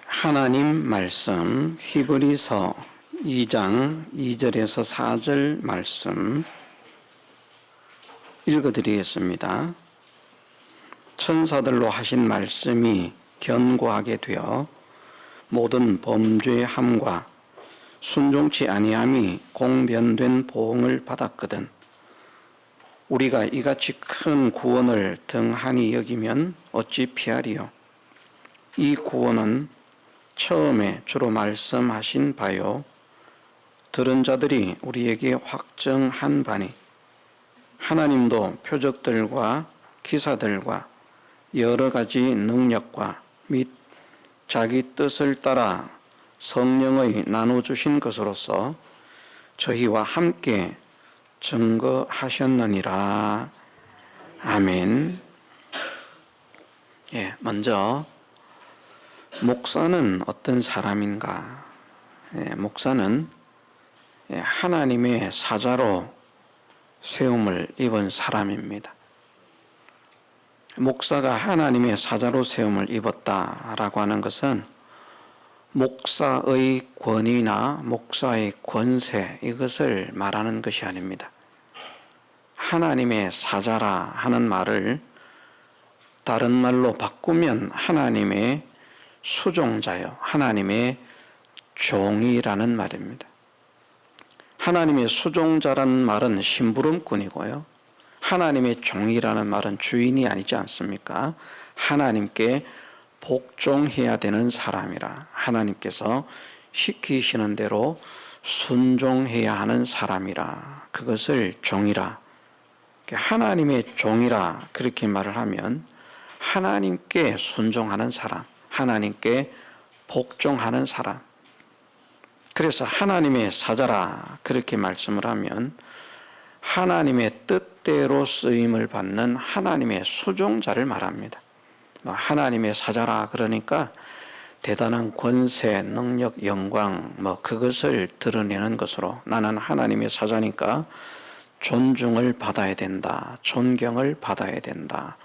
하나님 말씀 히브리서 2장 2절에서 4절 말씀 읽어드리겠습니다. 천사들로 하신 말씀이 견고하게 되어 모든 범죄함과 순종치 아니함이 공변된 보응을 받았거든. 우리가 이같이 큰 구원을 등한히 여기면 어찌 피하리요. 이 구원은 처음에 주로 말씀하신 바요, 들은 자들이 우리에게 확정한 바니 하나님도 표적들과 기사들과 여러 가지 능력과 및 자기 뜻을 따라 성령의 나눠주신 것으로서 저희와 함께 증거하셨느니라. 아멘. 먼저 목사는 어떤 사람인가? 목사는 하나님의 사자로 세움을 입은 사람입니다. 목사가 하나님의 사자로 세움을 입었다라고 하는 것은 목사의 권위나 목사의 권세, 이것을 말하는 것이 아닙니다. 하나님의 사자라 하는 말을 다른 말로 바꾸면 하나님의 수종자요, 하나님의 종이라는 말입니다. 하나님의 수종자라는 말은 심부름꾼이고요, 하나님의 종이라는 말은 주인이 아니지 않습니까? 하나님께 복종해야 되는 사람이라, 하나님께서 시키시는 대로 순종해야 하는 사람이라, 그것을 종이라, 하나님의 종이라 그렇게 말을 하면 하나님께 순종하는 사람, 하나님께 복종하는 사람, 그래서 하나님의 사자라 그렇게 말씀을 하면 하나님의 뜻대로 쓰임을 받는 하나님의 수종자를 말합니다. 하나님의 사자라 그러니까 대단한 권세, 능력, 영광 그것을 드러내는 것으로 나는 하나님의 사자니까 존중을 받아야 된다, 존경을 받아야 된다,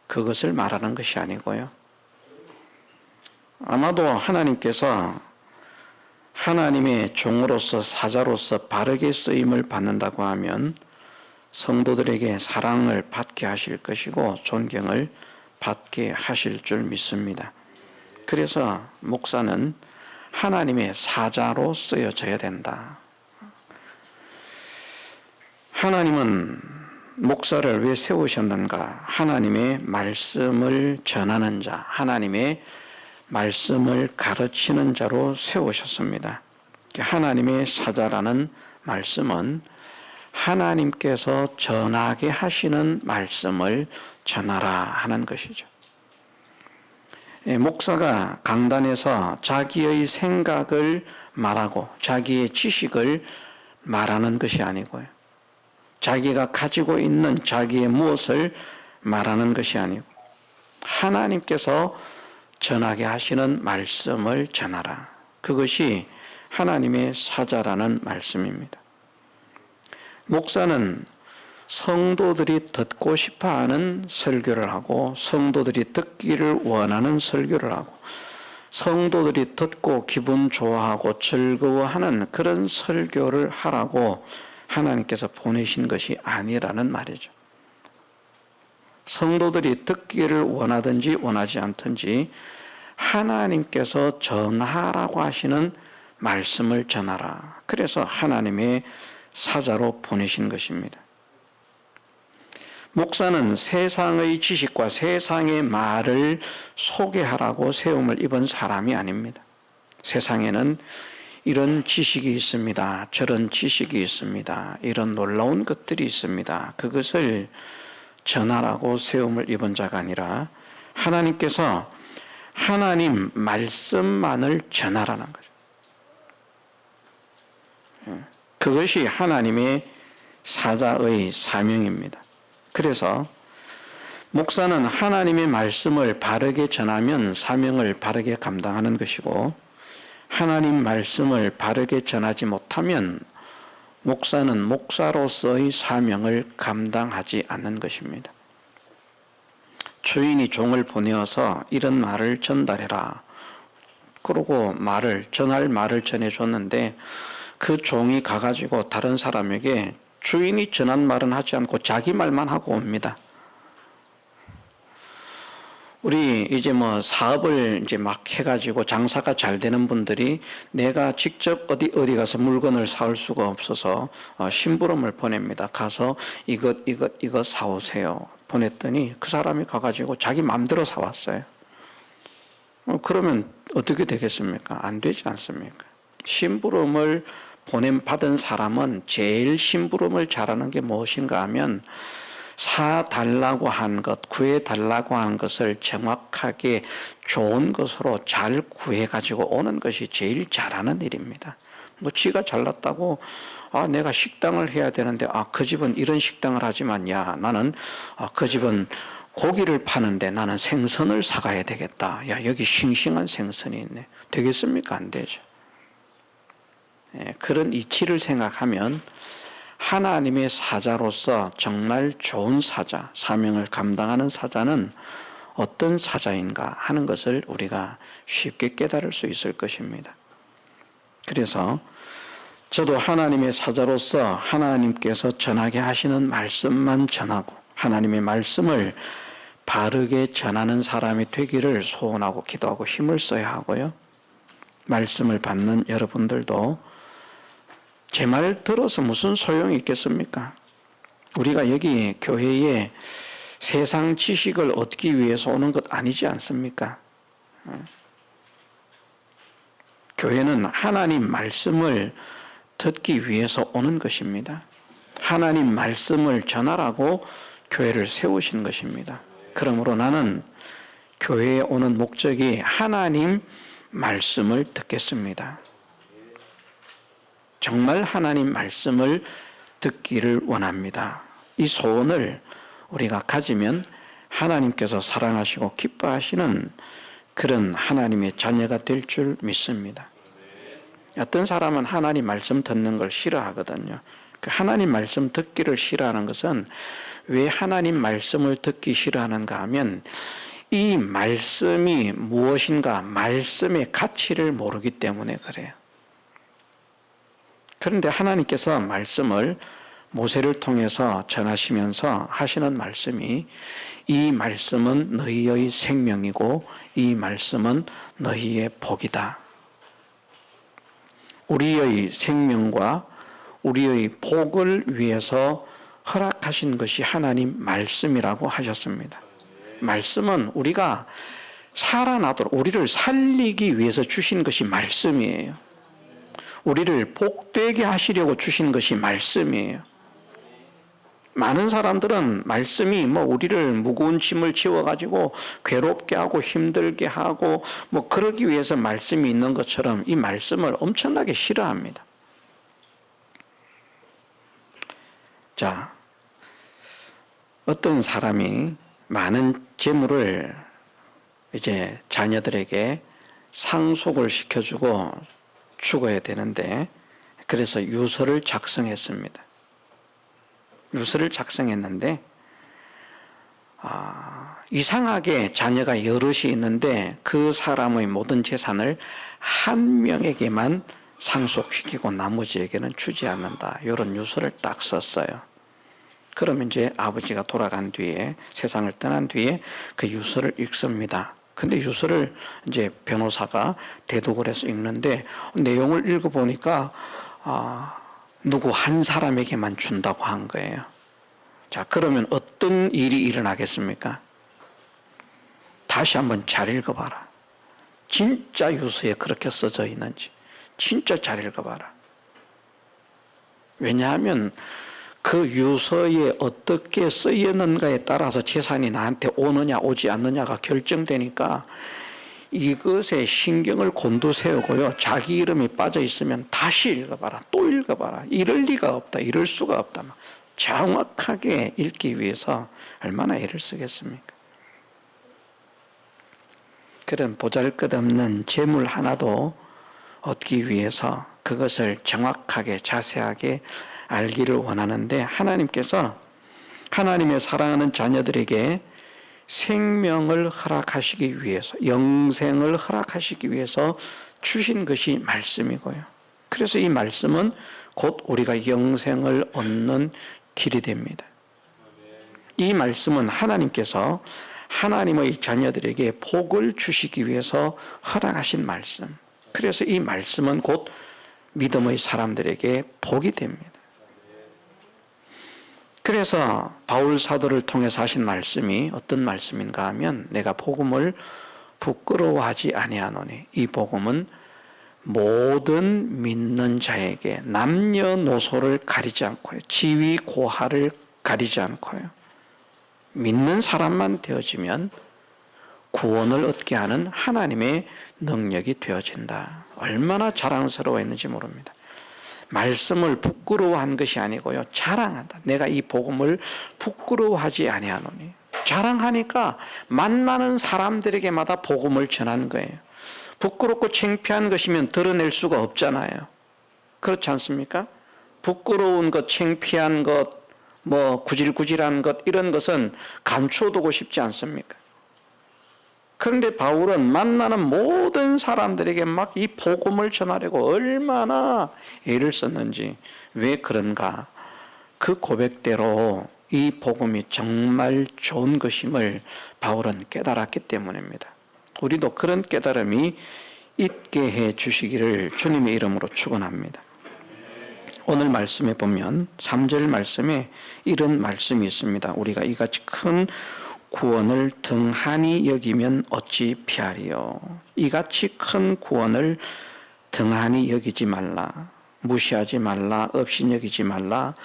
그것을 말하는 것이 아니고요. 아마도 하나님께서 하나님의 종으로서 사자로서 바르게 쓰임을 받는다고 하면 성도들에게 사랑을 받게 하실 것이고 존경을 받게 하실 줄 믿습니다. 그래서 목사는 하나님의 사자로 쓰여져야 된다. 하나님은 목사를 왜 세우셨는가? 하나님의 말씀을 전하는 자, 하나님의 말씀을 가르치는 자로 세우셨습니다. 하나님의 사자라는 말씀은 하나님께서 전하게 하시는 말씀을 전하라 하는 것이죠. 목사가 강단에서 자기의 생각을 말하고 자기의 지식을 말하는 것이 아니고요, 자기가 가지고 있는 자기의 무엇을 말하는 것이 아니고 하나님께서 전하게 하시는 말씀을 전하라, 그것이 하나님의 사자라는 말씀입니다. 목사는 성도들이 듣고 싶어하는 설교를 하고 성도들이 듣기를 원하는 설교를 하고 성도들이 듣고 기분 좋아하고 즐거워하는 그런 설교를 하라고 하나님께서 보내신 것이 아니라는 말이죠. 성도들이 듣기를 원하든지 원하지 않든지 하나님께서 전하라고 하시는 말씀을 전하라, 그래서 하나님의 사자로 보내신 것입니다. 목사는 세상의 지식과 세상의 말을 소개하라고 세움을 입은 사람이 아닙니다. 세상에는 이런 지식이 있습니다, 저런 지식이 있습니다, 이런 놀라운 것들이 있습니다, 그것을 전하라고 세움을 입은 자가 아니라 하나님께서 하나님 말씀만을 전하라는 거죠. 그것이 하나님의 사자의 사명입니다. 그래서 목사는 하나님의 말씀을 바르게 전하면 사명을 바르게 감당하는 것이고, 하나님 말씀을 바르게 전하지 못하면 목사는 목사로서의 사명을 감당하지 않는 것입니다. 주인이 종을 보내어서 이런 말을 전달해라. 그러고 전할 말을 전해줬는데 그 종이 가가지고 다른 사람에게 주인이 전한 말은 하지 않고 자기 말만 하고 옵니다. 우리 이제 사업을 이제 막 해가지고 장사가 잘 되는 분들이 내가 직접 어디 가서 물건을 사올 수가 없어서 심부름을 보냅니다. 가서 이것 사오세요. 보냈더니 그 사람이 가가지고 자기 마음대로 사왔어요. 그러면 어떻게 되겠습니까? 안 되지 않습니까? 심부름을 받은 사람은 제일 심부름을 잘하는 게 무엇인가 하면 사달라고 한 것, 구해달라고 한 것을 정확하게 좋은 것으로 잘 구해가지고 오는 것이 제일 잘하는 일입니다. 지가 잘났다고 내가 식당을 해야 되는데 그 집은 이런 식당을 하지만 나는 그 집은 고기를 파는데 나는 생선을 사가야 되겠다. 여기 싱싱한 생선이 있네. 되겠습니까? 안 되죠. 그런 이치를 생각하면 하나님의 사자로서 정말 좋은 사자, 사명을 감당하는 사자는 어떤 사자인가 하는 것을 우리가 쉽게 깨달을 수 있을 것입니다. 그래서 저도 하나님의 사자로서 하나님께서 전하게 하시는 말씀만 전하고 하나님의 말씀을 바르게 전하는 사람이 되기를 소원하고 기도하고 힘을 써야 하고요. 말씀을 받는 여러분들도 제 말 들어서 무슨 소용이 있겠습니까? 우리가 여기 교회에 세상 지식을 얻기 위해서 오는 것 아니지 않습니까? 교회는 하나님 말씀을 듣기 위해서 오는 것입니다. 하나님 말씀을 전하라고 교회를 세우신 것입니다. 그러므로 나는 교회에 오는 목적이 하나님 말씀을 듣겠습니다. 정말 하나님 말씀을 듣기를 원합니다. 이 소원을 우리가 가지면 하나님께서 사랑하시고 기뻐하시는 그런 하나님의 자녀가 될 줄 믿습니다. 어떤 사람은 하나님 말씀 듣는 걸 싫어하거든요. 그 하나님 말씀 듣기를 싫어하는 것은 왜 하나님 말씀을 듣기 싫어하는가 하면 이 말씀이 무엇인가 말씀의 가치를 모르기 때문에 그래요. 그런데 하나님께서 말씀을 모세를 통해서 전하시면서 하시는 말씀이 이 말씀은 너희의 생명이고 이 말씀은 너희의 복이다. 우리의 생명과 우리의 복을 위해서 허락하신 것이 하나님 말씀이라고 하셨습니다. 말씀은 우리가 살아나도록 우리를 살리기 위해서 주신 것이 말씀이에요. 우리를 복되게 하시려고 주신 것이 말씀이에요. 많은 사람들은 말씀이 우리를 무거운 짐을 지워가지고 괴롭게 하고 힘들게 하고 그러기 위해서 말씀이 있는 것처럼 이 말씀을 엄청나게 싫어합니다. 자, 어떤 사람이 많은 재물을 이제 자녀들에게 상속을 시켜주고 죽어야 되는데 그래서 유서를 작성했습니다. 유서를 작성했는데 이상하게 자녀가 여럿이 있는데 그 사람의 모든 재산을 한 명에게만 상속시키고 나머지에게는 주지 않는다. 이런 유서를 딱 썼어요. 그러면 이제 아버지가 돌아간 뒤에 세상을 떠난 뒤에 그 유서를 읽습니다. 근데 유서를 이제 변호사가 대독을 해서 읽는데 내용을 읽어보니까 누구 한 사람에게만 준다고 한 거예요. 자, 그러면 어떤 일이 일어나겠습니까? 다시 한번 잘 읽어봐라. 진짜 유서에 그렇게 써져 있는지 진짜 잘 읽어봐라. 왜냐하면 그 유서에 어떻게 쓰였는가에 따라서 재산이 나한테 오느냐 오지 않느냐가 결정되니까 이것에 신경을 곤두세우고요. 자기 이름이 빠져 있으면 다시 읽어봐라. 또 읽어봐라. 이럴 리가 없다. 이럴 수가 없다. 정확하게 읽기 위해서 얼마나 애를 쓰겠습니까? 그런 보잘것없는 재물 하나도 얻기 위해서 그것을 정확하게 자세하게 알기를 원하는데 하나님께서 하나님의 사랑하는 자녀들에게 생명을 허락하시기 위해서, 영생을 허락하시기 위해서 주신 것이 말씀이고요. 그래서 이 말씀은 곧 우리가 영생을 얻는 길이 됩니다. 이 말씀은 하나님께서 하나님의 자녀들에게 복을 주시기 위해서 허락하신 말씀. 그래서 이 말씀은 곧 믿음의 사람들에게 복이 됩니다. 그래서 바울 사도를 통해서 하신 말씀이 어떤 말씀인가 하면, 내가 복음을 부끄러워하지 아니하노니, 이 복음은 모든 믿는 자에게 남녀노소를 가리지 않고요, 지위 고하를 가리지 않고요, 믿는 사람만 되어지면 구원을 얻게 하는 하나님의 능력이 되어진다. 얼마나 자랑스러워했는지 모릅니다. 말씀을 부끄러워한 것이 아니고요, 자랑한다. 내가 이 복음을 부끄러워하지 아니하노니. 자랑하니까 만나는 사람들에게마다 복음을 전한 거예요. 부끄럽고 창피한 것이면 드러낼 수가 없잖아요. 그렇지 않습니까? 부끄러운 것, 창피한 것, 구질구질한 것, 이런 것은 감추어두고 싶지 않습니까? 그런데 바울은 만나는 모든 사람들에게 막 이 복음을 전하려고 얼마나 애를 썼는지. 왜 그런가? 그 고백대로 이 복음이 정말 좋은 것임을 바울은 깨달았기 때문입니다. 우리도 그런 깨달음이 있게 해 주시기를 주님의 이름으로 축원합니다. 오늘 말씀에 보면 3절 말씀에 이런 말씀이 있습니다. 우리가 이같이 큰 구원을 등한히 여기면 어찌 피하리요. 이같이 큰 구원을 등한히 여기지 말라. 무시하지 말라. 업신여기지 말라.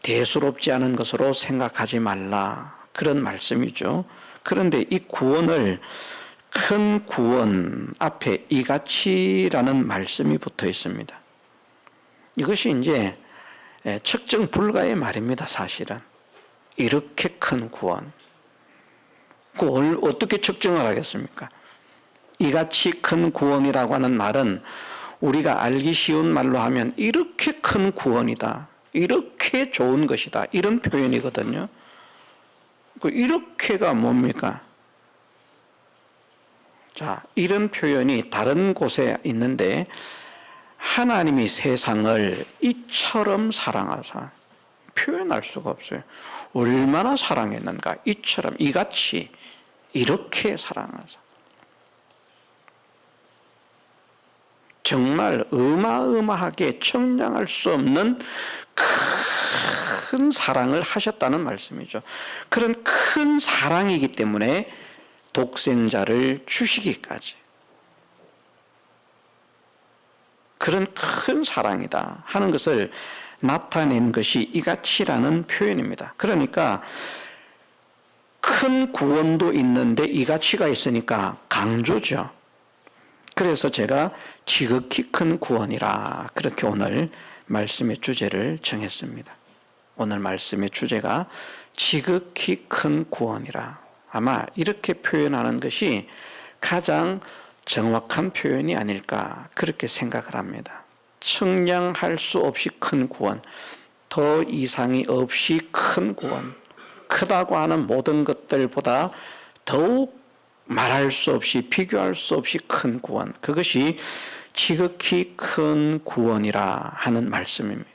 대수롭지 않은 것으로 생각하지 말라. 그런 말씀이죠. 그런데 이 구원을, 큰 구원 앞에 이같이라는 말씀이 붙어 있습니다. 이것이 이제 측정 불가의 말입니다. 사실은 이렇게 큰 구원, 그걸 어떻게 측정을 하겠습니까? 이같이 큰 구원이라고 하는 말은 우리가 알기 쉬운 말로 하면 이렇게 큰 구원이다, 이렇게 좋은 것이다, 이런 표현이거든요. 이렇게가 뭡니까? 자, 이런 표현이 다른 곳에 있는데, 하나님이 세상을 이처럼 사랑하사, 표현할 수가 없어요. 얼마나 사랑했는가. 이처럼, 이같이, 이렇게 사랑하사. 정말 어마어마하게 청량할 수 없는 큰 사랑을 하셨다는 말씀이죠. 그런 큰 사랑이기 때문에 독생자를 주시기까지, 그런 큰 사랑이다 하는 것을 나타낸 것이 이같이라는 표현입니다. 그러니까 큰 구원도 있는데 이같이가 있으니까 강조죠. 그래서 제가 지극히 큰 구원이라, 그렇게 오늘 말씀의 주제를 정했습니다. 오늘 말씀의 주제가 지극히 큰 구원이라. 아마 이렇게 표현하는 것이 가장 정확한 표현이 아닐까, 그렇게 생각을 합니다. 측량할 수 없이 큰 구원, 더 이상이 없이 큰 구원, 크다고 하는 모든 것들보다 더욱 말할 수 없이, 비교할 수 없이 큰 구원, 그것이 지극히 큰 구원이라 하는 말씀입니다.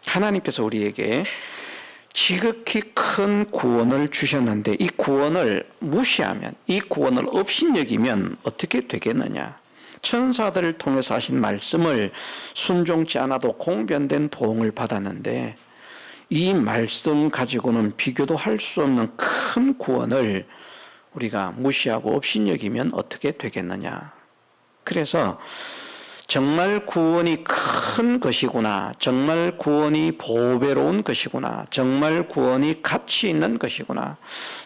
하나님께서 우리에게 지극히 큰 구원을 주셨는데, 이 구원을 무시하면, 이 구원을 업신여기면 어떻게 되겠느냐. 천사들을 통해서 하신 말씀을 순종치 않아도 공변된 도움을 받았는데, 이 말씀 가지고는 비교도 할 수 없는 큰 구원을 우리가 무시하고 업신여기면 어떻게 되겠느냐. 그래서 정말 구원이 큰 것이구나, 정말 구원이 보배로운 것이구나, 정말 구원이 가치 있는 것이구나,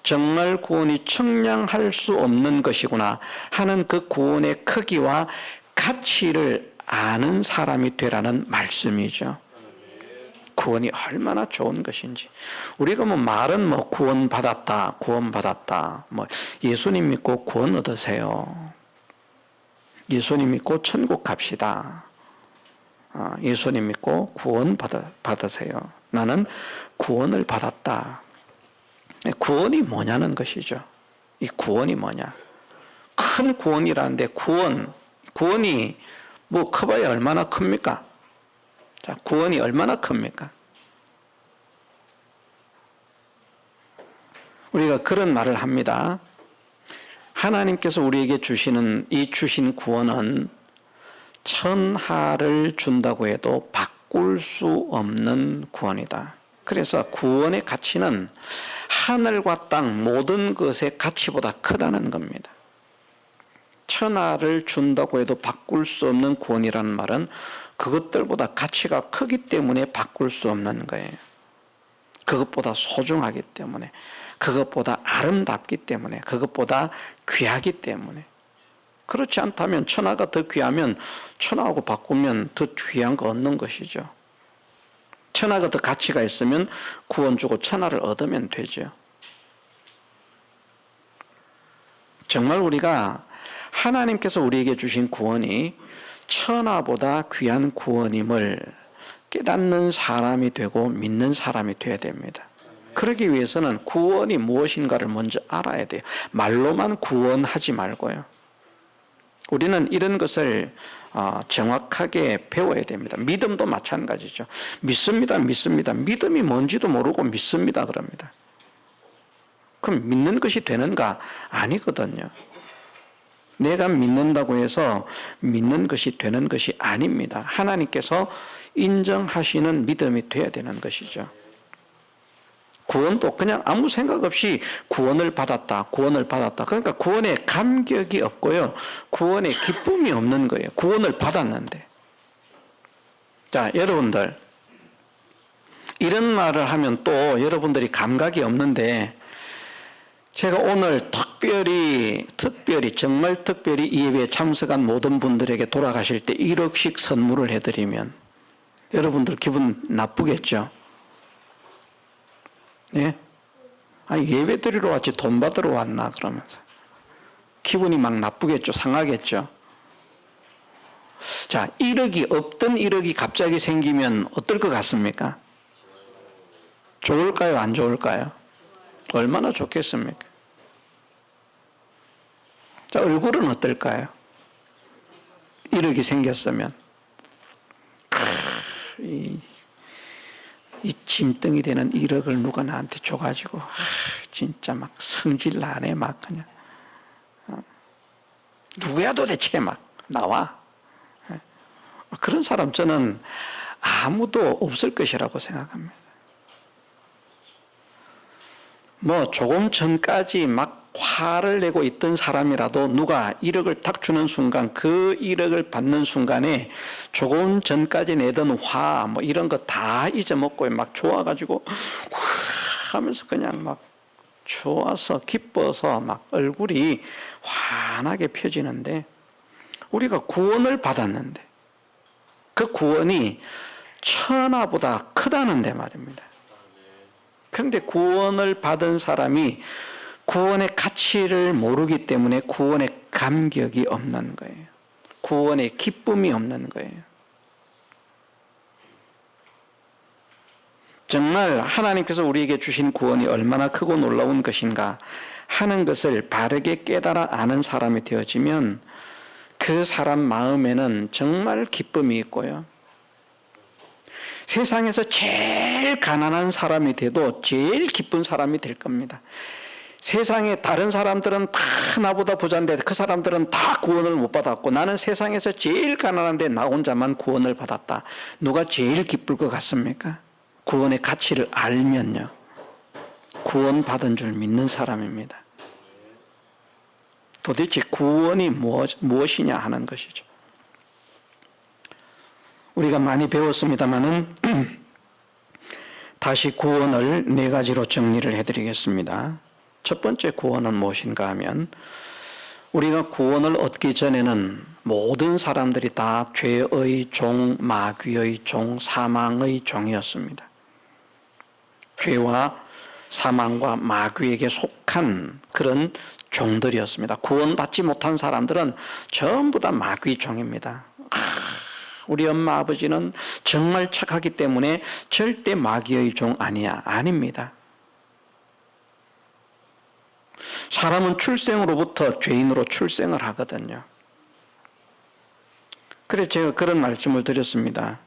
정말 구원이 청량할 수 없는 것이구나 하는 그 구원의 크기와 가치를 아는 사람이 되라는 말씀이죠. 구원이 얼마나 좋은 것인지. 우리가 말은 구원받았다, 구원받았다, 예수님 믿고 구원 얻으세요, 예수님 믿고 천국 갑시다, 예수님 믿고 구원 받으세요. 나는 구원을 받았다. 구원이 뭐냐는 것이죠. 이 구원이 뭐냐? 큰 구원이라는데 구원이 뭐 커봐야 얼마나 큽니까? 자, 구원이 얼마나 큽니까? 우리가 그런 말을 합니다. 하나님께서 우리에게 주신 구원은 천하를 준다고 해도 바꿀 수 없는 구원이다. 그래서 구원의 가치는 하늘과 땅 모든 것의 가치보다 크다는 겁니다. 천하를 준다고 해도 바꿀 수 없는 구원이라는 말은 그것들보다 가치가 크기 때문에 바꿀 수 없는 거예요. 그것보다 소중하기 때문에, 그것보다 아름답기 때문에, 그것보다 귀하기 때문에. 그렇지 않다면 천하가 더 귀하면 천하하고 바꾸면 더 귀한 거 얻는 것이죠. 천하가 더 가치가 있으면 구원 주고 천하를 얻으면 되죠. 정말 우리가 하나님께서 우리에게 주신 구원이 천하보다 귀한 구원임을 깨닫는 사람이 되고 믿는 사람이 되어야 됩니다. 그러기 위해서는 구원이 무엇인가를 먼저 알아야 돼요. 말로만 구원하지 말고요. 우리는 이런 것을 정확하게 배워야 됩니다. 믿음도 마찬가지죠. 믿습니다. 믿음이 뭔지도 모르고 믿습니다. 그럽니다. 그럼 믿는 것이 되는가? 아니거든요. 내가 믿는다고 해서 믿는 것이 되는 것이 아닙니다. 하나님께서 인정하시는 믿음이 돼야 되는 것이죠. 구원도 그냥 아무 생각 없이 구원을 받았다. 그러니까 구원에 감격이 없고요. 구원에 기쁨이 없는 거예요. 구원을 받았는데. 자, 여러분들. 이런 말을 하면 또 여러분들이 감각이 없는데, 제가 오늘 정말 특별히 이 예배에 참석한 모든 분들에게 돌아가실 때 1억씩 선물을 해드리면 여러분들 기분 나쁘겠죠? 예? 아니, 예배 드리러 왔지 돈 받으러 왔나 그러면서 기분이 막 나쁘겠죠? 상하겠죠? 자, 1억이 없던 1억이 갑자기 생기면 어떨 것 같습니까? 좋을까요? 안 좋을까요? 얼마나 좋겠습니까? 자, 얼굴은 어떨까요? 1억이 생겼으면 이 짐덩이 되는 1억을 누가 나한테 줘가지고 진짜 막 성질 나네 막 그냥 누구야 도대체 막 나와. 그런 사람 저는 아무도 없을 것이라고 생각합니다. 뭐 조금 전까지 막 화를 내고 있던 사람이라도 누가 1억을 딱 주는 순간, 그 1억을 받는 순간에 조금 전까지 내던 화 뭐 이런 거 다 잊어먹고 막 좋아가지고 하면서 그냥 막 좋아서 기뻐서 막 얼굴이 환하게 펴지는데, 우리가 구원을 받았는데 그 구원이 천하보다 크다는데 말입니다. 그런데 구원을 받은 사람이 구원의 가치를 모르기 때문에 구원의 감격이 없는 거예요. 구원의 기쁨이 없는 거예요. 정말 하나님께서 우리에게 주신 구원이 얼마나 크고 놀라운 것인가 하는 것을 바르게 깨달아 아는 사람이 되어지면 그 사람 마음에는 정말 기쁨이 있고요. 세상에서 제일 가난한 사람이 돼도 제일 기쁜 사람이 될 겁니다. 세상에 다른 사람들은 다 나보다 부자인데 그 사람들은 다 구원을 못 받았고 나는 세상에서 제일 가난한데 나 혼자만 구원을 받았다. 누가 제일 기쁠 것 같습니까? 구원의 가치를 알면요. 구원 받은 줄 믿는 사람입니다. 도대체 구원이 무엇이냐 하는 것이죠. 우리가 많이 배웠습니다마는 다시 구원을 4가지로 정리를 해드리겠습니다. 첫 번째 구원은 무엇인가 하면, 우리가 구원을 얻기 전에는 모든 사람들이 다 죄의 종, 마귀의 종, 사망의 종이었습니다. 죄와 사망과 마귀에게 속한 그런 종들이었습니다. 구원받지 못한 사람들은 전부 다 마귀 종입니다. 우리 엄마 아버지는 정말 착하기 때문에 절대 마귀의 종 아니야. 아닙니다. 사람은 출생으로부터 죄인으로 출생을 하거든요. 그래서 제가 그런 말씀을 드렸습니다.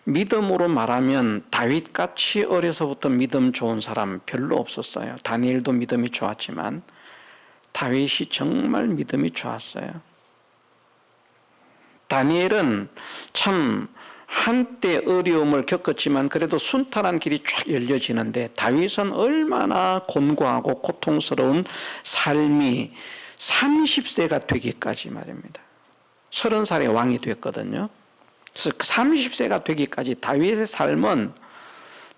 믿음으로 말하면 다윗같이 어려서부터 믿음 좋은 사람 별로 없었어요. 다니엘도 믿음이 좋았지만 다윗이 정말 믿음이 좋았어요. 다니엘은 참 한때 어려움을 겪었지만 그래도 순탄한 길이 쫙 열려지는데 다윗은 얼마나 곤고하고 고통스러운 삶이 30세가 되기까지 말입니다. 30살에 왕이 됐거든요. 그래서 30세가 되기까지 다윗의 삶은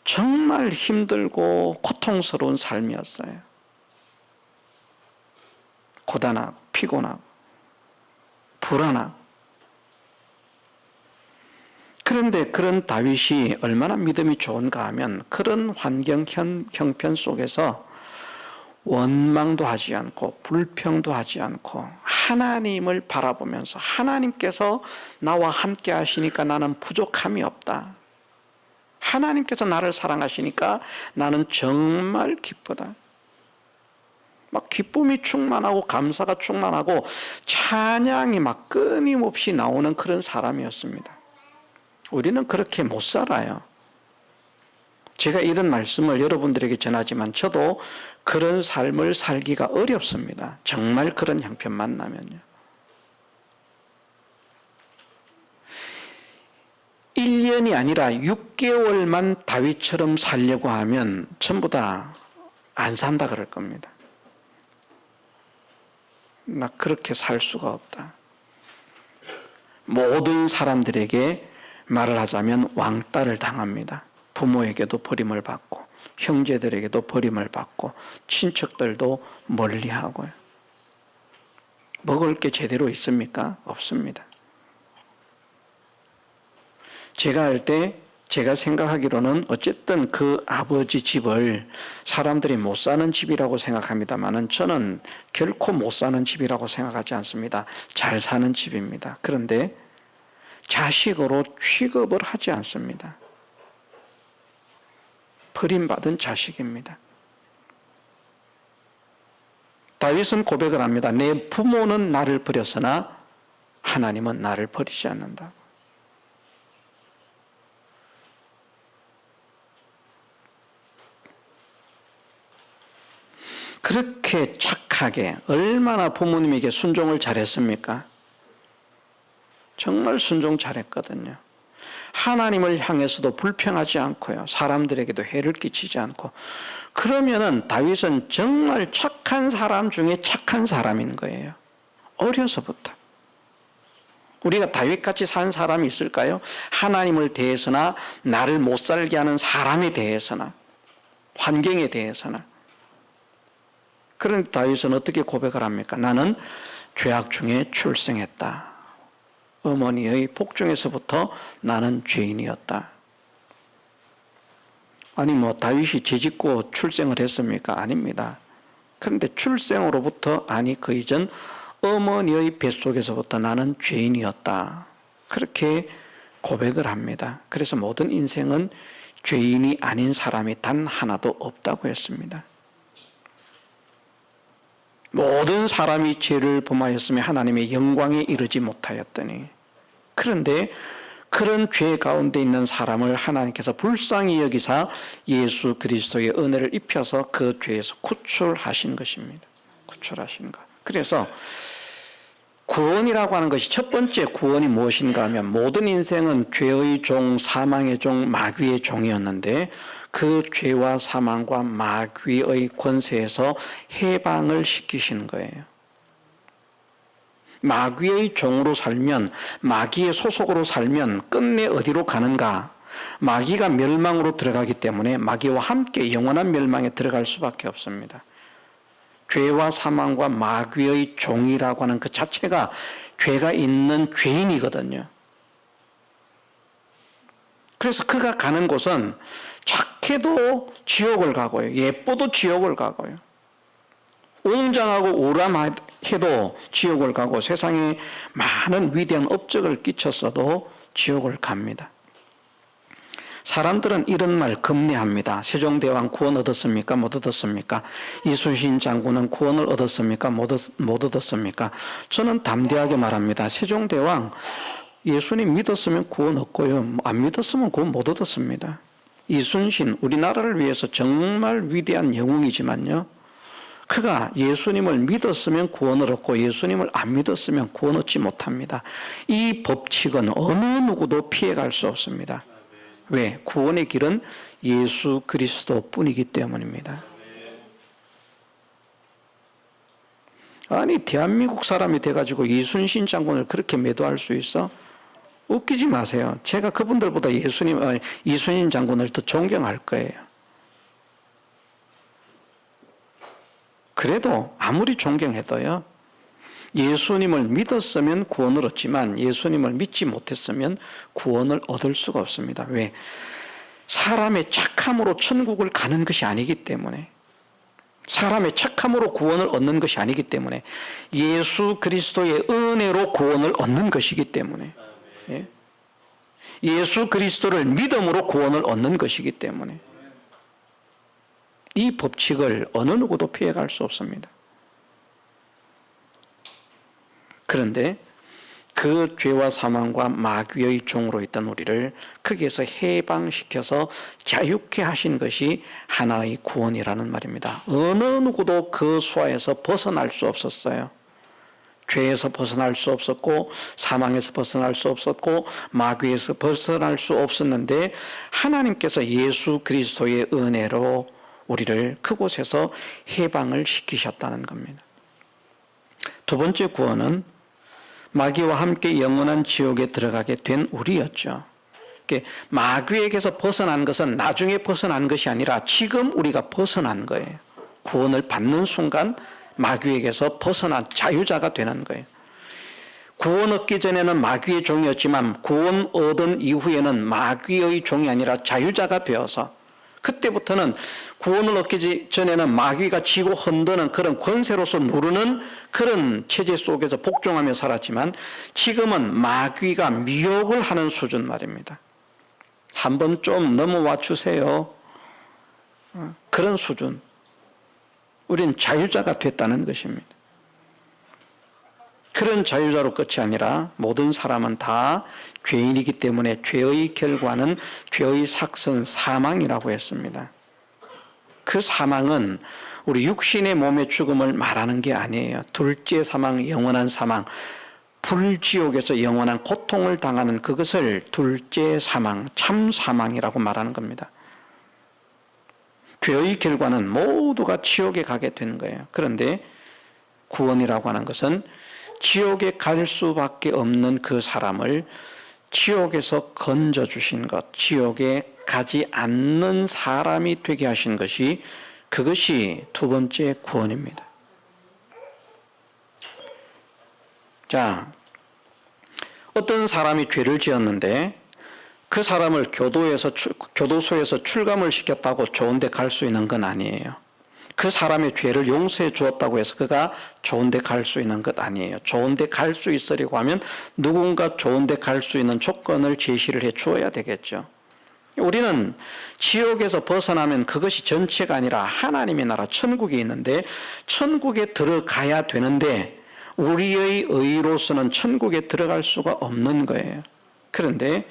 정말 힘들고 고통스러운 삶이었어요. 고단하고 피곤하고 불안하고. 그런데 그런 다윗이 얼마나 믿음이 좋은가 하면 그런 환경 형편 속에서 원망도 하지 않고 불평도 하지 않고 하나님을 바라보면서 하나님께서 나와 함께 하시니까 나는 부족함이 없다. 하나님께서 나를 사랑하시니까 나는 정말 기쁘다. 막 기쁨이 충만하고 감사가 충만하고 찬양이 막 끊임없이 나오는 그런 사람이었습니다. 우리는 그렇게 못 살아요. 제가 이런 말씀을 여러분들에게 전하지만 저도 그런 삶을 살기가 어렵습니다. 정말 그런 형편 만나면요. 1년이 아니라 6개월만 다윗처럼 살려고 하면 전부 다 안 산다 그럴 겁니다. 나 그렇게 살 수가 없다. 모든 사람들에게 말을 하자면 왕따를 당합니다. 부모에게도 버림을 받고 형제들에게도 버림을 받고 친척들도 멀리하고요. 먹을 게 제대로 있습니까? 없습니다. 제가 할 때 제가 생각하기로는 어쨌든 그 아버지 집을 사람들이 못 사는 집이라고 생각합니다만은 저는 결코 못 사는 집이라고 생각하지 않습니다. 잘 사는 집입니다. 그런데 자식으로 취급을 하지 않습니다. 버림받은 자식입니다. 다윗은 고백을 합니다. 내 부모는 나를 버렸으나 하나님은 나를 버리지 않는다. 그렇게 착하게 얼마나 부모님에게 순종을 잘했습니까? 정말 순종 잘했거든요. 하나님을 향해서도 불평하지 않고요. 사람들에게도 해를 끼치지 않고. 그러면은 다윗은 정말 착한 사람 중에 착한 사람인 거예요. 어려서부터. 우리가 다윗같이 산 사람이 있을까요? 하나님을 대해서나 나를 못 살게 하는 사람에 대해서나 환경에 대해서나. 그런데 다윗은 어떻게 고백을 합니까? 나는 죄악 중에 출생했다. 어머니의 복중에서부터 나는 죄인이었다. 아니 다윗이 죄짓고 출생을 했습니까? 아닙니다. 그런데 출생으로부터 아니 그 이전 어머니의 뱃속에서부터 나는 죄인이었다. 그렇게 고백을 합니다. 그래서 모든 인생은 죄인이 아닌 사람이 단 하나도 없다고 했습니다. 모든 사람이 죄를 범하였으며 하나님의 영광에 이르지 못하였더니, 그런데 그런 죄 가운데 있는 사람을 하나님께서 불쌍히 여기사 예수 그리스도의 은혜를 입혀서 그 죄에서 구출하신 것입니다. 구출하신 것. 그래서 구원이라고 하는 것이 첫 번째 구원이 무엇인가 하면 모든 인생은 죄의 종, 사망의 종, 마귀의 종이었는데 그 죄와 사망과 마귀의 권세에서 해방을 시키시는 거예요. 마귀의 종으로 살면, 마귀의 소속으로 살면 끝내 어디로 가는가? 마귀가 멸망으로 들어가기 때문에 마귀와 함께 영원한 멸망에 들어갈 수밖에 없습니다. 죄와 사망과 마귀의 종이라고 하는 그 자체가 죄가 있는 죄인이거든요. 그래서 그가 가는 곳은 착해도 지옥을 가고요. 예뻐도 지옥을 가고요. 웅장하고 우람해도 지옥을 가고 세상에 많은 위대한 업적을 끼쳤어도 지옥을 갑니다. 사람들은 이런 말 금내합니다. 세종대왕 구원 얻었습니까? 못 얻었습니까? 이순신 장군은 구원을 얻었습니까? 못 얻었습니까? 저는 담대하게 말합니다. 세종대왕 예수님 믿었으면 구원 얻고요, 안 믿었으면 구원 못 얻었습니다. 이순신 우리나라를 위해서 정말 위대한 영웅이지만요, 그가 예수님을 믿었으면 구원을 얻고 예수님을 안 믿었으면 구원 얻지 못합니다. 이 법칙은 어느 누구도 피해갈 수 없습니다. 왜? 구원의 길은 예수 그리스도 뿐이기 때문입니다. 아니, 대한민국 사람이 돼가지고 이순신 장군을 그렇게 매도할 수 있어? 웃기지 마세요. 제가 그분들보다 이순신 장군을 더 존경할 거예요. 그래도 아무리 존경해도요, 예수님을 믿었으면 구원을 얻지만 예수님을 믿지 못했으면 구원을 얻을 수가 없습니다. 왜? 사람의 착함으로 천국을 가는 것이 아니기 때문에, 사람의 착함으로 구원을 얻는 것이 아니기 때문에, 예수 그리스도의 은혜로 구원을 얻는 것이기 때문에, 예? 예수 그리스도를 믿음으로 구원을 얻는 것이기 때문에 이 법칙을 어느 누구도 피해갈 수 없습니다. 그런데 그 죄와 사망과 마귀의 종으로 있던 우리를 거기에서 해방시켜서 자유케 하신 것이 하나의 구원이라는 말입니다. 어느 누구도 그 수하에서 벗어날 수 없었어요. 죄에서 벗어날 수 없었고, 사망에서 벗어날 수 없었고, 마귀에서 벗어날 수 없었는데, 하나님께서 예수 그리스도의 은혜로 우리를 그곳에서 해방을 시키셨다는 겁니다. 두 번째 구원은 마귀와 함께 영원한 지옥에 들어가게 된 우리였죠. 마귀에게서 벗어난 것은 나중에 벗어난 것이 아니라 지금 우리가 벗어난 거예요. 구원을 받는 순간 마귀에게서 벗어난 자유자가 되는 거예요. 구원 얻기 전에는 마귀의 종이었지만 구원 얻은 이후에는 마귀의 종이 아니라 자유자가 되어서, 그때부터는 구원을 얻기 전에는 마귀가 지고 흔드는 그런 권세로서 누르는 그런 체제 속에서 복종하며 살았지만, 지금은 마귀가 미혹을 하는 수준 말입니다. 한번 좀 넘어와 주세요. 그런 수준. 우린 자유자가 됐다는 것입니다. 그런 자유자로 끝이 아니라 모든 사람은 다 죄인이기 때문에 죄의 결과는, 죄의 삭은 사망이라고 했습니다. 그 사망은 우리 육신의 몸의 죽음을 말하는 게 아니에요. 둘째 사망, 영원한 사망, 불지옥에서 영원한 고통을 당하는 그것을 둘째 사망, 참 사망이라고 말하는 겁니다. 죄의 결과는 모두가 지옥에 가게 되는 거예요. 그런데 구원이라고 하는 것은 지옥에 갈 수밖에 없는 그 사람을 지옥에서 건져주신 것, 지옥에 가지 않는 사람이 되게 하신 것이, 그것이 두 번째 구원입니다. 자, 어떤 사람이 죄를 지었는데 그 사람을 교도소에서 출감을 시켰다고 좋은 데 갈 수 있는 건 아니에요. 그 사람의 죄를 용서해 주었다고 해서 그가 좋은 데 갈 수 있는 것 아니에요. 좋은 데 갈 수 있으려고 하면 누군가 좋은 데 갈 수 있는 조건을 제시를 해 주어야 되겠죠. 우리는 지옥에서 벗어나면 그것이 전체가 아니라 하나님의 나라 천국이 있는데, 천국에 들어가야 되는데 우리의 의로서는 천국에 들어갈 수가 없는 거예요. 그런데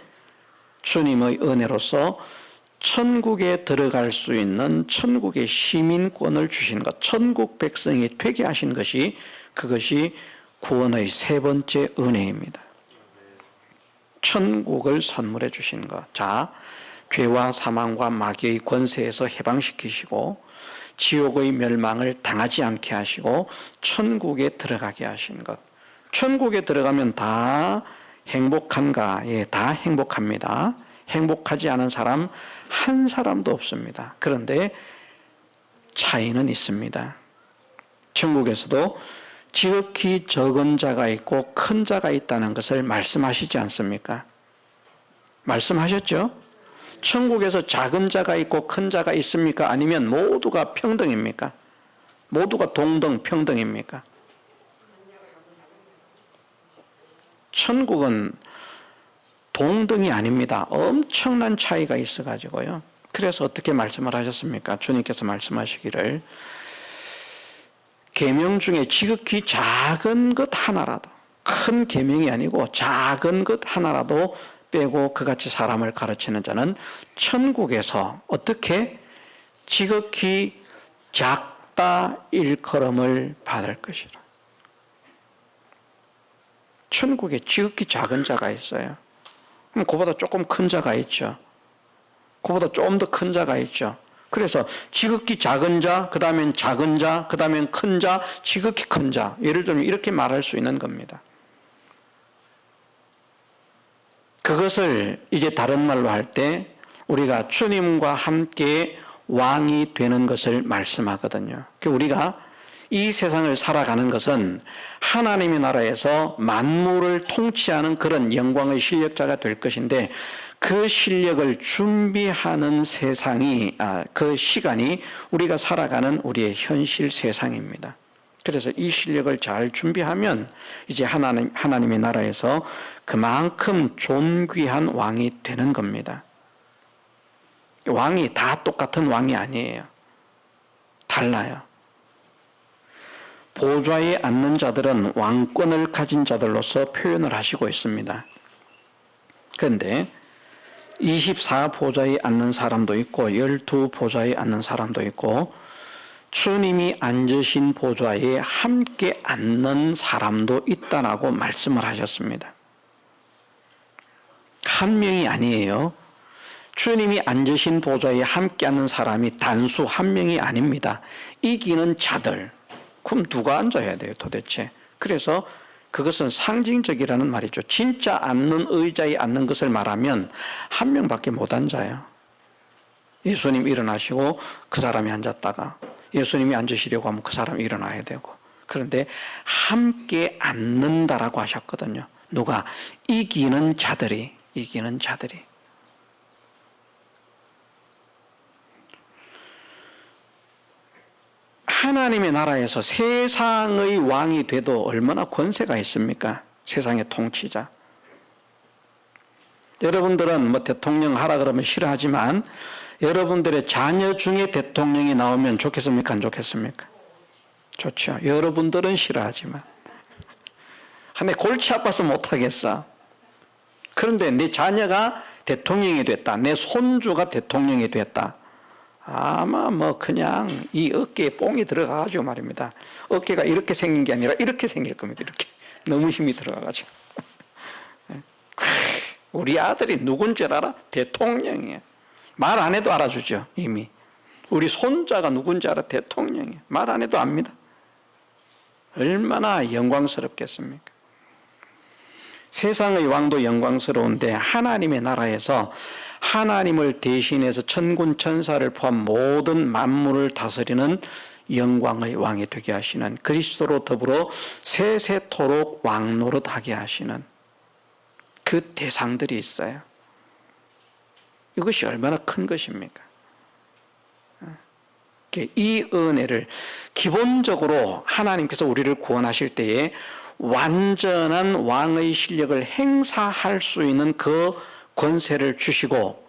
주님의 은혜로서 천국에 들어갈 수 있는 천국의 시민권을 주신 것, 천국 백성이 되게 하신 것이, 그것이 구원의 세 번째 은혜입니다. 천국을 선물해 주신 것. 자, 죄와 사망과 마귀의 권세에서 해방시키시고 지옥의 멸망을 당하지 않게 하시고 천국에 들어가게 하신 것. 천국에 들어가면 다 행복한가? 예, 다 행복합니다. 행복하지 않은 사람 한 사람도 없습니다. 그런데 차이는 있습니다. 천국에서도 지극히 적은 자가 있고 큰 자가 있다는 것을 말씀하시지 않습니까? 말씀하셨죠? 천국에서 작은 자가 있고 큰 자가 있습니까? 아니면 모두가 평등입니까? 모두가 동등 평등입니까? 천국은 동등이 아닙니다. 엄청난 차이가 있어가지고요. 그래서 어떻게 말씀을 하셨습니까? 주님께서 말씀하시기를 계명 중에 지극히 작은 것 하나라도, 큰 계명이 아니고 작은 것 하나라도 빼고 그같이 사람을 가르치는 자는 천국에서 어떻게 지극히 작다 일컬음을 받을 것이라. 천국에 지극히 작은 자가 있어요. 그럼 그보다 조금 큰 자가 있죠. 그보다 좀 더 큰 자가 있죠. 그래서 지극히 작은 자, 그 다음엔 작은 자, 그 다음엔 큰 자, 지극히 큰 자. 예를 들면 이렇게 말할 수 있는 겁니다. 그것을 이제 다른 말로 할 때 우리가 주님과 함께 왕이 되는 것을 말씀하거든요. 우리가 이 세상을 살아가는 것은 하나님의 나라에서 만물을 통치하는 그런 영광의 실력자가 될 것인데 그 실력을 준비하는 세상이, 그 시간이 우리가 살아가는 우리의 현실 세상입니다. 그래서 이 실력을 잘 준비하면 이제 하나님의 나라에서 그만큼 존귀한 왕이 되는 겁니다. 왕이 다 똑같은 왕이 아니에요. 달라요. 보좌에 앉는 자들은 왕권을 가진 자들로서 표현을 하시고 있습니다. 그런데 24보좌에 앉는 사람도 있고 12보좌에 앉는 사람도 있고 주님이 앉으신 보좌에 함께 앉는 사람도 있다라고 말씀을 하셨습니다. 한 명이 아니에요. 주님이 앉으신 보좌에 함께 앉는 사람이 단수 한 명이 아닙니다. 이기는 자들. 그럼 누가 앉아야 돼요 도대체? 그래서 그것은 상징적이라는 말이죠. 진짜 앉는 의자에 앉는 것을 말하면 한 명밖에 못 앉아요. 예수님 일어나시고 그 사람이 앉았다가 예수님이 앉으시려고 하면 그 사람이 일어나야 되고, 그런데 함께 앉는다라고 하셨거든요. 누가? 이기는 자들이. 하나님의 나라에서 세상의 왕이 돼도 얼마나 권세가 있습니까? 세상의 통치자. 여러분들은 뭐 대통령 하라 그러면 싫어하지만 여러분들의 자녀 중에 대통령이 나오면 좋겠습니까? 안 좋겠습니까? 좋죠. 여러분들은 싫어하지만. 근데 골치 아파서 못하겠어. 그런데 내 자녀가 대통령이 됐다. 내 손주가 대통령이 됐다. 아마 뭐 그냥 이 어깨에 뽕이 들어가가지고 말입니다. 어깨가 이렇게 생긴 게 아니라 이렇게 생길 겁니다. 이렇게. 너무 힘이 들어가가지고. 우리 아들이 누군지 알아? 대통령이에요. 말 안 해도 알아주죠, 이미. 우리 손자가 누군지 알아? 대통령이에요. 말 안 해도 압니다. 얼마나 영광스럽겠습니까? 세상의 왕도 영광스러운데 하나님의 나라에서 하나님을 대신해서 천군 천사를 포함 모든 만물을 다스리는 영광의 왕이 되게 하시는, 그리스도로 더불어 세세토록 왕노릇하게 하시는 그 대상들이 있어요. 이것이 얼마나 큰 것입니까? 이 은혜를 기본적으로 하나님께서 우리를 구원하실 때에 완전한 왕의 실력을 행사할 수 있는 그 권세를 주시고,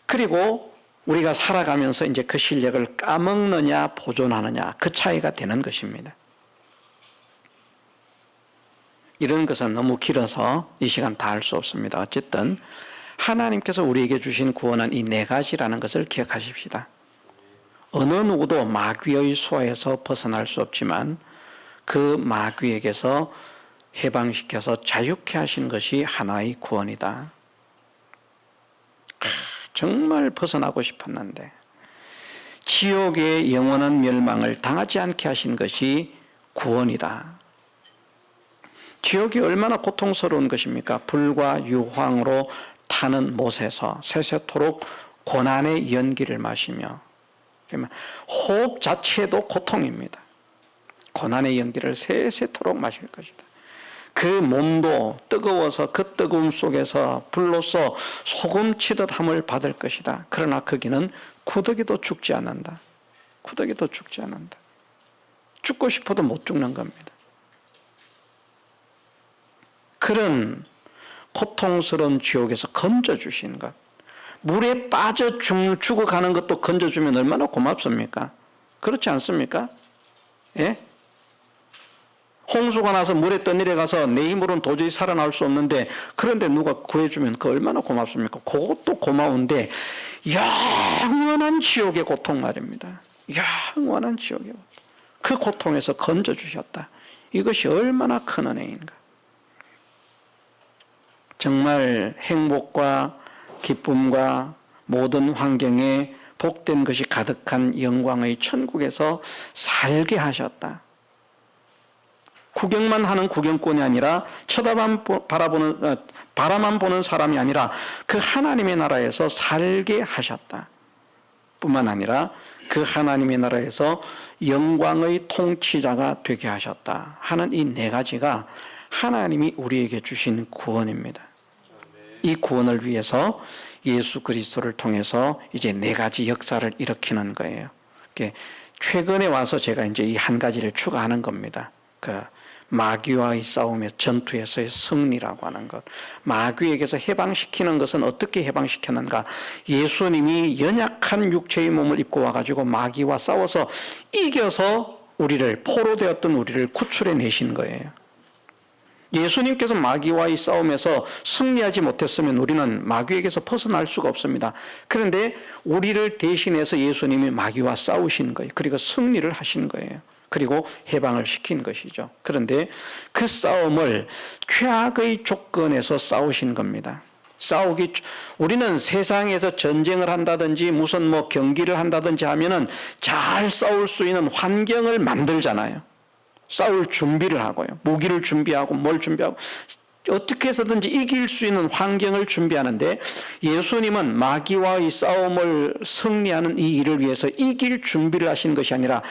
그리고 우리가 살아가면서 이제 그 실력을 까먹느냐 보존하느냐, 그 차이가 되는 것입니다. 이런 것은 너무 길어서 이 시간 다 할 수 없습니다. 어쨌든 하나님께서 우리에게 주신 구원은 이 네 가지라는 것을 기억하십시다. 어느 누구도 마귀의 소에서 벗어날 수 없지만 그 마귀에게서 해방시켜서 자유케 하신 것이 하나의 구원이다. 정말 벗어나고 싶었는데 지옥의 영원한 멸망을 당하지 않게 하신 것이 구원이다. 지옥이 얼마나 고통스러운 것입니까? 불과 유황으로 타는 못에서 세세토록 고난의 연기를 마시며, 호흡 자체도 고통입니다. 고난의 연기를 세세토록 마실 것이다. 그 몸도 뜨거워서 그 뜨거움 속에서 불로서 소금 치듯 함을 받을 것이다. 그러나 거기는 구더기도 죽지 않는다. 구더기도 죽지 않는다. 죽고 싶어도 못 죽는 겁니다. 그런 고통스러운 지옥에서 건져주신 것, 물에 빠져 죽어가는 것도 건져주면 얼마나 고맙습니까? 그렇지 않습니까? 예? 홍수가 나서 물에 떠내려가서 내 힘으로는 도저히 살아나올 수 없는데, 그런데 누가 구해주면 그 얼마나 고맙습니까? 그것도 고마운데 영원한 지옥의 고통 말입니다. 영원한 지옥의 고통. 그 고통에서 건져주셨다. 이것이 얼마나 큰 은혜인가. 정말 행복과 기쁨과 모든 환경에 복된 것이 가득한 영광의 천국에서 살게 하셨다. 구경만 하는 구경꾼이 아니라 바라만 보는 사람이 아니라 그 하나님의 나라에서 살게 하셨다. 뿐만 아니라 그 하나님의 나라에서 영광의 통치자가 되게 하셨다 하는 이 네 가지가 하나님이 우리에게 주신 구원입니다. 이 구원을 위해서 예수 그리스도를 통해서 이제 네 가지 역사를 일으키는 거예요. 최근에 와서 제가 이제 이 한 가지를 추가하는 겁니다. 마귀와의 싸움의 전투에서의 승리라고 하는 것. 마귀에게서 해방시키는 것은 어떻게 해방시켰는가? 예수님이 연약한 육체의 몸을 입고 와가지고 마귀와 싸워서 이겨서 포로되었던 우리를 구출해 내신 거예요. 예수님께서 마귀와의 싸움에서 승리하지 못했으면 우리는 마귀에게서 벗어날 수가 없습니다. 그런데 우리를 대신해서 예수님이 마귀와 싸우신 거예요. 그리고 승리를 하신 거예요. 그리고 해방을 시킨 것이죠. 그런데 그 싸움을 최악의 조건에서 싸우신 겁니다. 우리는 세상에서 전쟁을 한다든지 무슨 경기를 한다든지 하면은 잘 싸울 수 있는 환경을 만들잖아요. 싸울 준비를 하고요. 무기를 준비하고 뭘 준비하고 어떻게 해서든지 이길 수 있는 환경을 준비하는데, 예수님은 마귀와의 싸움을 승리하는 이 일을 위해서 이길 준비를 하신 것이 아니라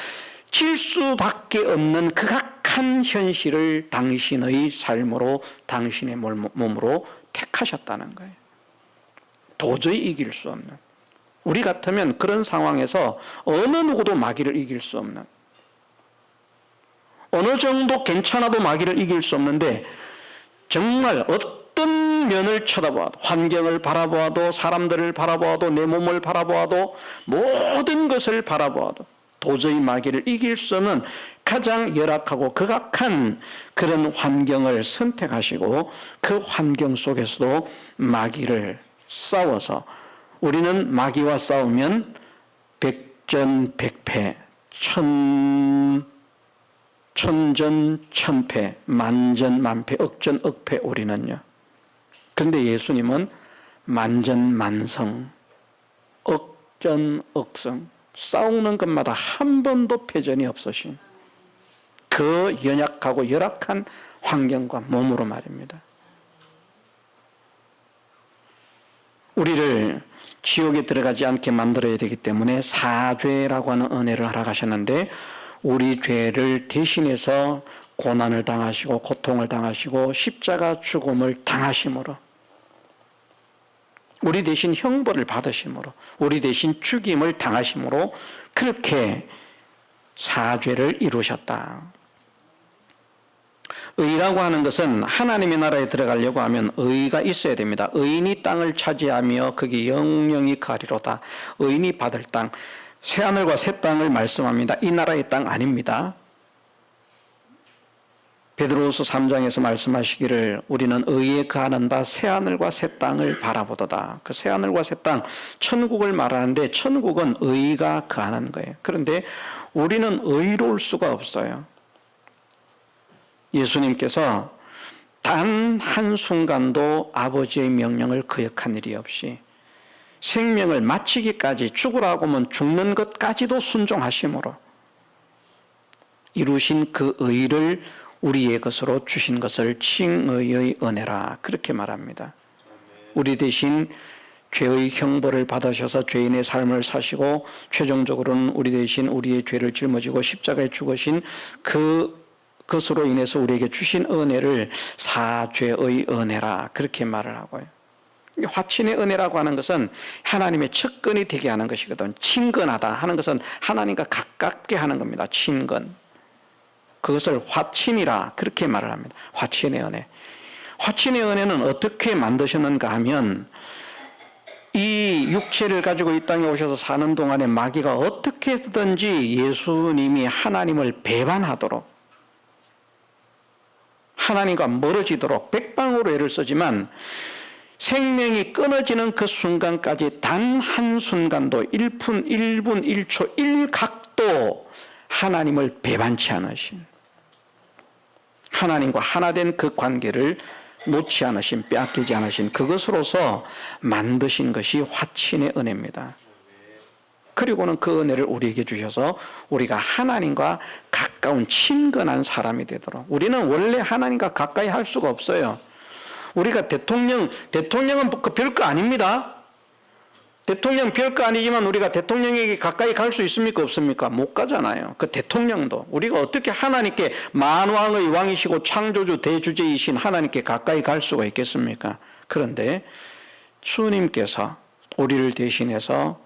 질 수밖에 없는 극악한 현실을 당신의 삶으로, 당신의 몸으로 택하셨다는 거예요. 도저히 이길 수 없는. 우리 같으면 그런 상황에서 어느 누구도 마귀를 이길 수 없는, 어느 정도 괜찮아도 마귀를 이길 수 없는데, 정말 어떤 면을 쳐다봐도, 환경을 바라보아도, 사람들을 바라보아도, 내 몸을 바라보아도, 모든 것을 바라보아도 도저히 마귀를 이길 수 없는 가장 열악하고 극악한 그런 환경을 선택하시고, 그 환경 속에서도 마귀를 싸워서, 우리는 마귀와 싸우면 백전백패, 천전천패, 만전만패, 억전억패 우리는요. 그런데 예수님은 만전만성, 억전억성, 싸우는 것마다 한 번도 패전이 없으신 그 연약하고 열악한 환경과 몸으로 말입니다. 우리를 지옥에 들어가지 않게 만들어야 되기 때문에 사죄라고 하는 은혜를 허락하셨는데, 우리 죄를 대신해서 고난을 당하시고 고통을 당하시고 십자가 죽음을 당하심으로, 우리 대신 형벌을 받으심으로, 우리 대신 죽임을 당하심으로 그렇게 사죄를 이루셨다. 의라고 하는 것은 하나님의 나라에 들어가려고 하면 의가 있어야 됩니다. 의인이 땅을 차지하며 거기 영영이 거하리로다. 의인이 받을 땅, 새하늘과 새 땅을 말씀합니다. 이 나라의 땅 아닙니다. 베드로후서 3장에서 말씀하시기를 우리는 의에 거하는 바 새하늘과 새 땅을 바라보도다. 그 새하늘과 새 땅, 천국을 말하는데 천국은 의가 거하는 거예요. 그런데 우리는 의로울 수가 없어요. 예수님께서 단 한순간도 아버지의 명령을 거역한 일이 없이 생명을 마치기까지, 죽으라고 하면 죽는 것까지도 순종하심으로 이루신 그 의를 우리의 것으로 주신 것을 칭의의 은혜라 그렇게 말합니다. 우리 대신 죄의 형벌을 받으셔서 죄인의 삶을 사시고 최종적으로는 우리 대신 우리의 죄를 짊어지고 십자가에 죽으신 그것으로 인해서 우리에게 주신 은혜를 사죄의 은혜라 그렇게 말을 하고요. 화친의 은혜라고 하는 것은 하나님의 측근이 되게 하는 것이거든. 친근하다 하는 것은 하나님과 가깝게 하는 겁니다. 친근. 그것을 화친이라 그렇게 말을 합니다. 화친의 은혜. 화친의 은혜는 어떻게 만드셨는가 하면 이 육체를 가지고 이 땅에 오셔서 사는 동안에 마귀가 어떻게든지 예수님이 하나님을 배반하도록, 하나님과 멀어지도록 백방으로 애를 쓰지만 생명이 끊어지는 그 순간까지 단 한순간도 1분, 1분, 1초, 1각도 하나님을 배반치 않으신, 하나님과 하나된 그 관계를 놓지 않으신, 빼앗기지 않으신 그것으로서 만드신 것이 화친의 은혜입니다. 그리고는 그 은혜를 우리에게 주셔서 우리가 하나님과 가까운 친근한 사람이 되도록, 우리는 원래 하나님과 가까이 할 수가 없어요. 우리가 대통령은 별거 아닙니다. 대통령 별거 아니지만 우리가 대통령에게 가까이 갈 수 있습니까? 없습니까? 못 가잖아요. 그 대통령도 우리가 어떻게 하나님께 만왕의 왕이시고 창조주 대주제이신 하나님께 가까이 갈 수가 있겠습니까? 그런데 주님께서 우리를 대신해서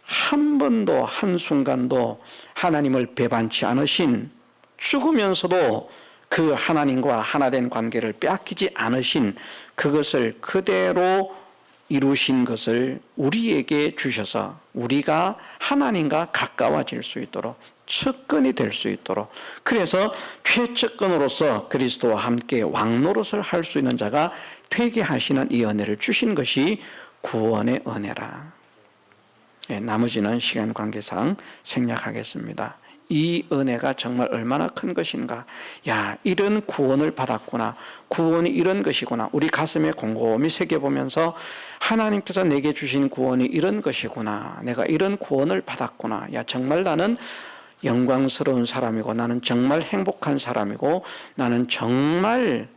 한 번도 한순간도 하나님을 배반치 않으신, 죽으면서도 그 하나님과 하나된 관계를 빼앗기지 않으신 그것을 그대로 이루신 것을 우리에게 주셔서 우리가 하나님과 가까워질 수 있도록, 측근이 될 수 있도록, 그래서 최측근으로서 그리스도와 함께 왕노릇을 할 수 있는 자가 되게 하시는 이 은혜를 주신 것이 구원의 은혜라. 나머지는 시간 관계상 생략하겠습니다. 이 은혜가 정말 얼마나 큰 것인가. 야, 이런 구원을 받았구나. 구원이 이런 것이구나. 우리 가슴에 곰곰이 새겨보면서 하나님께서 내게 주신 구원이 이런 것이구나. 내가 이런 구원을 받았구나. 야, 정말 나는 영광스러운 사람이고, 나는 정말 행복한 사람이고, 나는 정말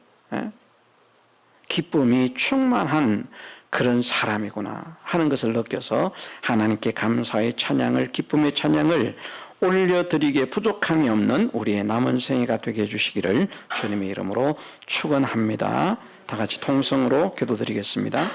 기쁨이 충만한 그런 사람이구나 하는 것을 느껴서 하나님께 감사의 찬양을, 기쁨의 찬양을 올려드리기에 부족함이 없는 우리의 남은 생애가 되게 해주시기를 주님의 이름으로 축원합니다. 다 같이 통성으로 기도드리겠습니다.